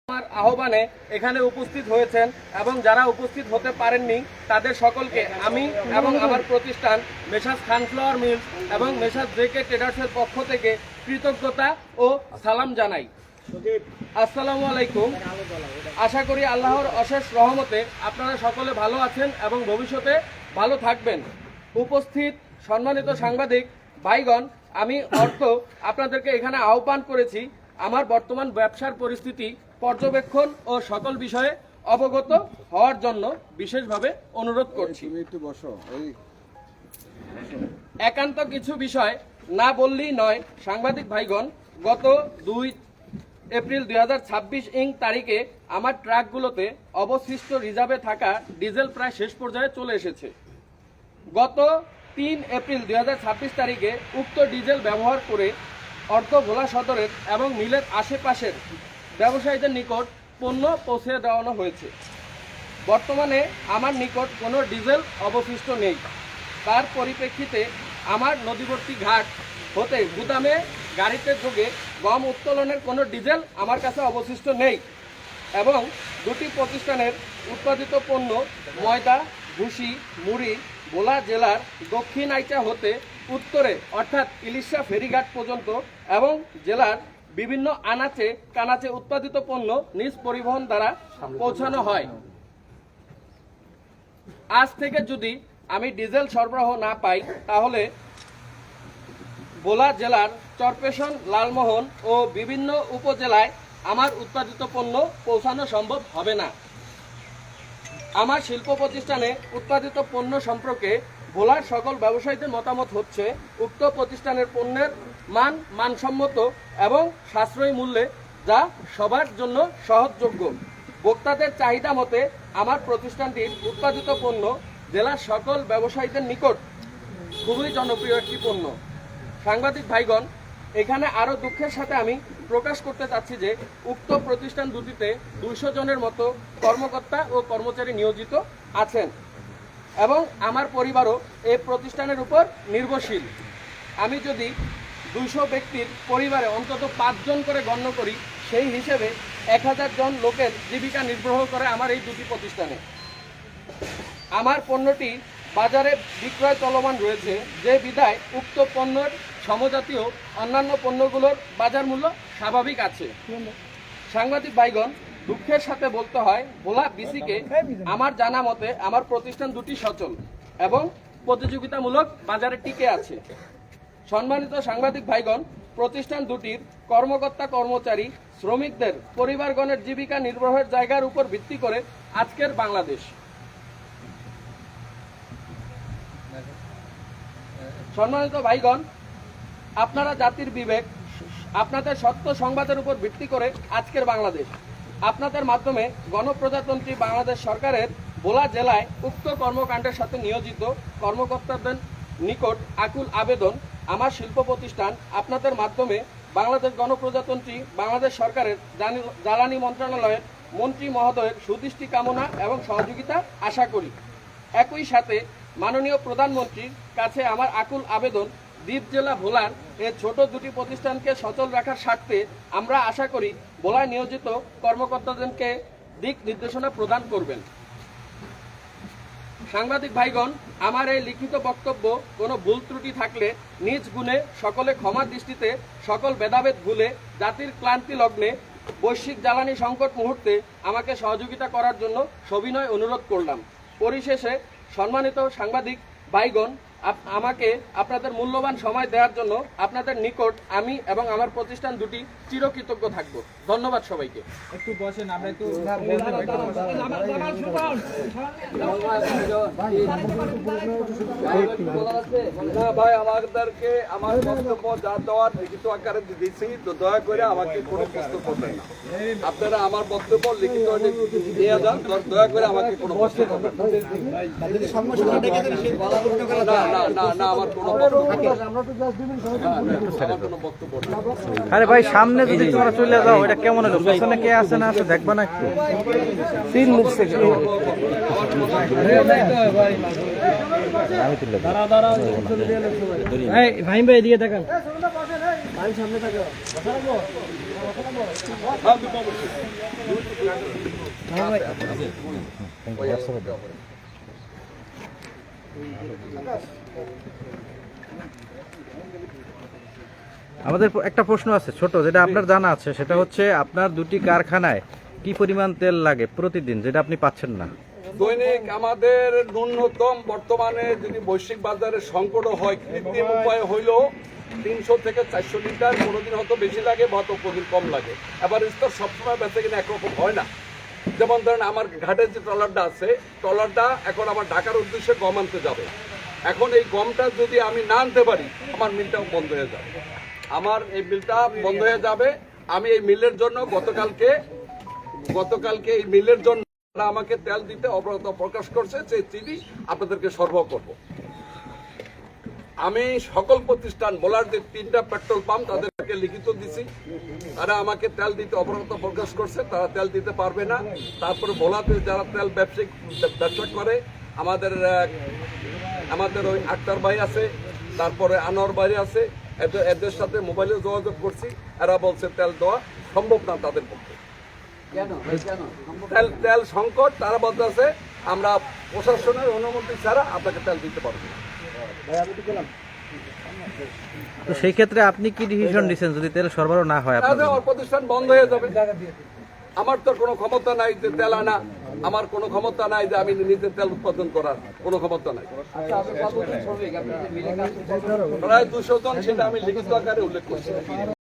আমার আহ্বানে এখানে উপস্থিত হয়েছেন এবং যারা উপস্থিত হতে পারেননি তাদের সকলকে আমি এবং আমার প্রতিষ্ঠান মেসার্স সানফ্লাওয়ার মিলস এবং মেসার্স জেকে ট্রেডার্সের পক্ষ থেকে কৃতজ্ঞতা ও সালাম জানাই। আসসালামু আলাইকুম। আশা করি আল্লাহর অশেষ রহমতে আপনারা সকলে ভালো আছেন এবং ভবিষ্যতে ভালো থাকবেন। উপস্থিত সম্মানিত সাংবাদিক ভাইগণ, আমি আপনাদেরকে এখানে আহ্বান করেছি আমার বর্তমান ব্যবসার পরিস্থিতি পর্যবেক্ষণ ও সকল বিষয়ে অবগত হওয়ার জন্য বিশেষভাবে অনুরোধ করছি। একান্ত কিছু বিষয় না বললেই নয়। সাংবাদিক ভাইগণ, গত 2 এপ্রিল 2026 তারিখে আমার ট্রাকগুলোতে অবশিষ্ট রিজার্ভে থাকা ডিজেল প্রায় শেষ পর্যায়ে চলে এসেছে। গত 3 এপ্রিল 2026 তারিখে উক্ত ডিজেল ব্যবহার করে ভোলা সদরের এবং মিলের আশেপাশের ব্যবসায়ীদের নিকট পণ্য পৌঁছে দেওয়ানো হয়েছে। বর্তমানে আমার নিকট কোনো ডিজেল অবশিষ্ট নেই। তার পরিপ্রেক্ষিতে আমার নদীবর্তী ঘাট হতে গুদামে গাড়িতে যোগে গম উত্তোলনের কোনো ডিজেল আমার কাছে অবশিষ্ট নেই এবং দুটি প্রতিষ্ঠানের উৎপাদিত পণ্য ময়দা, ভুসি, মুড়ি ভোলা জেলার দক্ষিণ আইচা হতে উত্তরে অর্থাৎ ইলিশা ফেরিঘাট পর্যন্ত এবং জেলার বিভিন্ন আনাচে কানাচে উৎপাদিত পণ্য নিজ পরিবহন দ্বারা পৌঁছানো হয়। আজ থেকে যদি আমি ডিজেল সরবরাহ না পাই তাহলে ভোলা জেলার চরপেশন, লালমোহন ও বিভিন্ন উপজেলায় আমার উৎপাদিত পণ্য পৌঁছানো সম্ভব হবে না। আমার শিল্প প্রতিষ্ঠানে উৎপাদিত পণ্য সম্পর্কে ভোলার সকল ব্যবসায়ীদের মতামত হচ্ছে উক্ত প্রতিষ্ঠানের পণ্যের মানসম্মত এবং সাশ্রয়ী মূল্যে, যা সবার জন্য সহজযোগ্য। ভোক্তাদের চাহিদা মতে আমার প্রতিষ্ঠানটির উৎপাদিত পণ্য জেলার সকল ব্যবসায়ীদের নিকট খুবই জনপ্রিয় একটি পণ্য। সাংবাদিক ভাইগণ, এখানে আরও দুঃখের সাথে আমি প্রকাশ করতে চাচ্ছি যে উক্ত প্রতিষ্ঠান দুটিতে 200 জনের মতো কর্মকর্তা ও কর্মচারী নিয়োজিত আছেন এবং আমার পরিবারও এই প্রতিষ্ঠানের উপর নির্ভরশীল। আমি যদি 200 ব্যক্তির পরিবারে অন্তত 5 জন করে গণ্য করি, সেই হিসেবে 1000 জন লোকের জীবিকা নির্বাহ করে আমার এই দুটি প্রতিষ্ঠানে। আমার পণ্যটি বাজারে বিক্রয় চলমান রয়েছে, যে বিধায় উক্ত পণ্যের সমজাতীয় অন্যান্য পণ্যগুলোর বাজার মূল্য স্বাভাবিক আছে। সাংবাদিক ভাইগণ, দুঃখের সাথে বলতে হয় ভোলা বিসিকে আমার জানা মতে আমার প্রতিষ্ঠান দুটি সচল এবং প্রতিযোগিতামূলক বাজারে টিকে আছে। সম্মানিত সাংবাদিক ভাইগণ, প্রতিষ্ঠান দুটির কর্মকর্তা কর্মচারী শ্রমিকদের পরিবারগণের জীবিকা নির্বাহের জায়গার উপর ভিত্তি করে আজকের বাংলাদেশ। সম্মানিত ভাইগণ, আপনারা জাতির বিবেক, আপনাদের সত্য সংবাদের উপর ভিত্তি করে আজকের বাংলাদেশ। আপনাদের মাধ্যমে গণপ্রজাতন্ত্রী বাংলাদেশ সরকারের ভোলা জেলায় উক্ত কর্মকাণ্ডের সাথে নিয়োজিত কর্মকর্তাদের নিকট আকুল আবেদন, আমার শিল্প প্রতিষ্ঠান আপনাদের মাধ্যমে বাংলাদেশ গণপ্রজাতন্ত্রী বাংলাদেশ সরকারের জ্বালানি মন্ত্রণালয়ের মন্ত্রী মহোদয়ের সুদৃষ্টি কামনা এবং সহযোগিতা আশা করি। একই সাথে মাননীয় প্রধানমন্ত্রীর কাছে আমার আকুল আবেদন, দ্বীপ জেলা ভোলার এই ছোট দুটি প্রতিষ্ঠানকে সচল রাখার স্বার্থে আমরা আশা করি ভোলায় নিয়োজিত কর্মকর্তাদেরকে দিক নির্দেশনা প্রদান করবেন। সাংবাদিক ভাইগণ, আমার এই লিখিত বক্তব্য কোনো ভুল ত্রুটি থাকলে নিজ গুণে সকলে ক্ষমা দৃষ্টিতে সকল ভেদাভেদ ভুলে জাতির ক্লান্তি লগ্নে বৈশ্বিক জ্বালানি সংকট মুহূর্তে আমাকে সহযোগিতা করার জন্য সবিনয় অনুরোধ করলাম। পরিশেষে সম্মানিত সাংবাদিক ভাইগণ, আমাকে আপনাদের মূল্যবান সময় দেওয়ার জন্য আপনাদের নিকট আমি এবং আমার প্রতিষ্ঠান দুটি চিরকৃতজ্ঞ থাকব। ধন্যবাদ সবাইকে। একটু বসেন, আমরা একটু না ভাই, আমাদেরকে আমার বক্তব্য যা দেওয়ার লিখিত আকারে দিয়েছি, তো দয়া করে আমাকে কোনো প্রশ্ন করবেন না। আপনারা আমার বক্তব্য লিখিত নিয়ে যান, দয়া করে আমাকে কোনো প্রশ্ন করবেন না। না, আমার কোনো বক্তব্য নেই। আরে ভাই, সামনে যদি তোমরা চলে যাও, এটা কেমন হলো? পেছনে কে আছে না আছে দেখবা না একটু। 3 মিনিট থেকে ভাই এদিকে দেখান, ভাই সামনে থাকো। আমাদের একটা প্রশ্ন আছে ছোট, যেটা আপনার জানা আছে, সেটা হচ্ছে আপনার দুটি কারখানায় কি পরিমাণ তেল লাগে প্রতিদিন, যেটা আপনি পাচ্ছেন না? দৈনিক আমাদের ন্যূনতম বর্তমানে যদি বৈশ্বিক বাজারে সংকট হয়, কৃত্রিম উপায় হইল 300 থেকে 400 লিটার, কোনোদিন হয়তো বেশি লাগে বা হয়তো কোনোদিন কম লাগে। এবার স্তর সবসময় বেঁচে কিনা একরকম হয় না। যেমন ধরেন আমার ঘাটের যে ট্রলারটা আছে, ট্রলারটা এখন আমার ঢাকার উদ্দেশ্যে গম আনতে যাবে। এখন এই গমটা যদি আমি না আনতে পারি, আমার মিলটাও বন্ধ হয়ে যাবে। আমার এই মিলটা বন্ধ হয়ে যাবে। আমি এই মিলের জন্য গতকালকে এই মিলের জন্য তারা আমাকে তেল দিতে অবরত প্রকাশ করছে, যে চিনি আপনাদেরকে সরবরাহ করব। আমি সকল প্রতিষ্ঠান বলার যে 3টা পেট্রোল পাম্প তাদেরকে লিখিত দিছি, তারা আমাকে তেল দিতে অবরত প্রকাশ করছে, তারা তেল দিতে পারবে না। তারপরে ভোলাতে যারা তেল ব্যবসা করে, আমাদের ওই আক্তার ভাই আছে, তারপরে আনোয়ার ভাই আছে, এদের সাথে মোবাইলে যোগাযোগ করছি। এরা বলছে তেল দেওয়া সম্ভব না তাদের পক্ষে। তেল সংকট, তারা বলতেছে আমরা প্রশাসনের অনুমতি ছাড়া আপনাকে তেল দিতে পারবো না। তো সেই ক্ষেত্রে আপনি কি ডিসিশন নিছেন যদি তেল সরবরাহ না হয়? তাহলে আমার প্রতিষ্ঠান বন্ধ হয়ে যাবে। আমার তো কোনো ক্ষমতা নাই যে তেল আনা, আমার কোনো ক্ষমতা নাই যে আমি নিজে তেল উৎপাদন করার কোনো ক্ষমতা নাই। প্রায় 200 জন, সেটা আমি লিখিত আকারে উল্লেখ করছি।